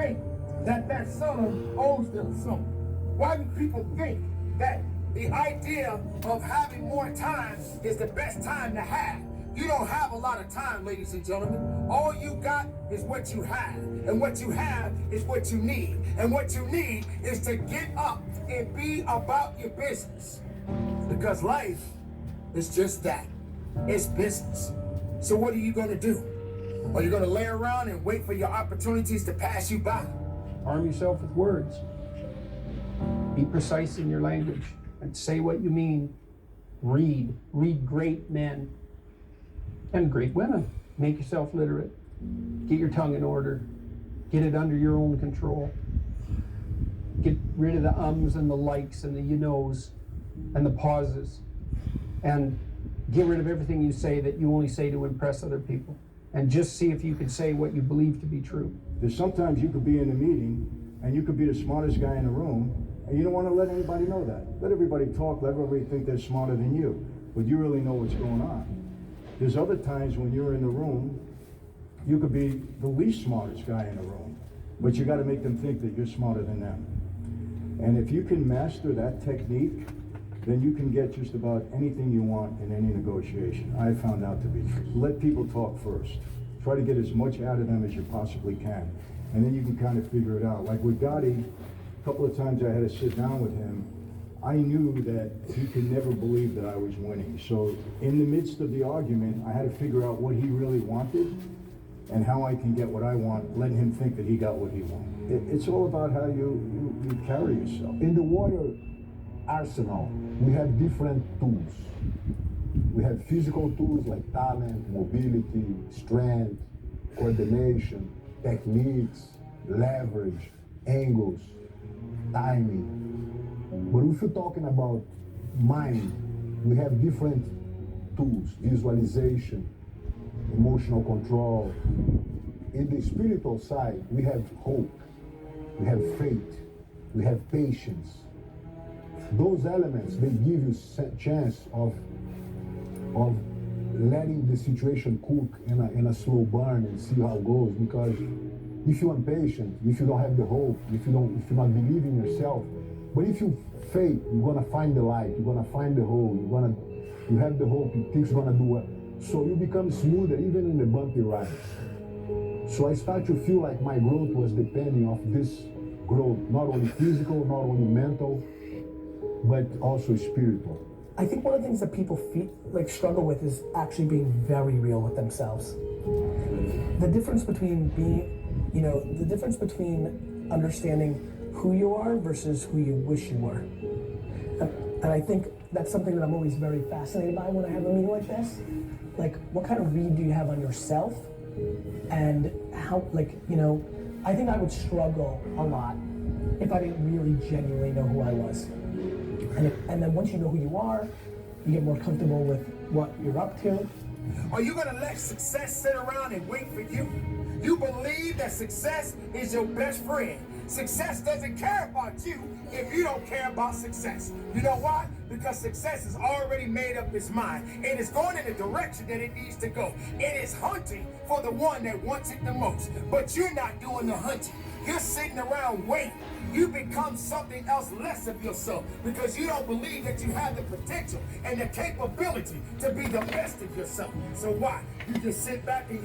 think that that son owes them something? Why do people think that the idea of having more time is the best time to have? You don't have a lot of time, ladies and gentlemen. All you got is what you have. And what you have is what you need. And what you need is to get up and be about your business. Because life is just that. It's business. So what are you going to do? Are you going to lay around and wait for your opportunities to pass you by? Arm yourself with words. Be precise in your language and say what you mean. Read great men and great women. Make yourself literate. Get your tongue in order. Get it under your own control. Get rid of the ums and the likes and the you knows and the pauses. And get rid of everything you say that you only say to impress other people. And just see if you can say what you believe to be true. There's sometimes you could be in a meeting and you could be the smartest guy in the room and you don't want to let anybody know that. Let everybody talk, let everybody think they're smarter than you, but you really know what's going on. There's other times when you're in the room, you could be the least smartest guy in the room, but you got to make them think that you're smarter than them. And if you can master that technique, then you can get just about anything you want in any negotiation. I found out to be true. Let people talk first. Try to get as much out of them as you possibly can. And then you can kind of figure it out. Like with Gotti, a couple of times I had to sit down with him. I knew that he could never believe that I was winning. So in the midst of the argument, I had to figure out what he really wanted and how I can get what I want, letting him think that he got what he wanted. It's all about how you carry yourself. In the warrior arsenal, we have different tools. We have physical tools like talent, mobility, strength, coordination, techniques, leverage, angles, timing. But if you're talking about mind, we have different tools: visualization, emotional control. In the spiritual side, we have hope, we have faith, we have patience. Those elements, they give you a chance of letting the situation cook in a slow burn and see how it goes. Because if you're impatient, if you don't have the hope, if you're not believing in yourself, but if you faith, you're gonna find the light, you're gonna find the hope, you have the hope, things are gonna do well. So you become smoother even in the bumpy rides. So I start to feel like my growth was depending on this growth, not only physical, not only mental, but also spiritual. I think one of the things that people struggle with is actually being very real with themselves. The difference between the difference between understanding who you are versus who you wish you were. And I think that's something that I'm always very fascinated by when I have a meeting like this. Like, what kind of read do you have on yourself? And how, I think I would struggle a lot if I didn't really genuinely know who I was. And then once you know who you are, you get more comfortable with what you're up to. Are you gonna let success sit around and wait for you? You believe that success is your best friend. Success doesn't care about you if you don't care about success. You know why? Because success has already made up its mind. It is going in the direction that it needs to go. It is hunting for the one that wants it the most. But you're not doing the hunting. You're sitting around waiting. You become something else less of yourself because you don't believe that you have the potential and the capability to be the best of yourself. So why? You just sit back and you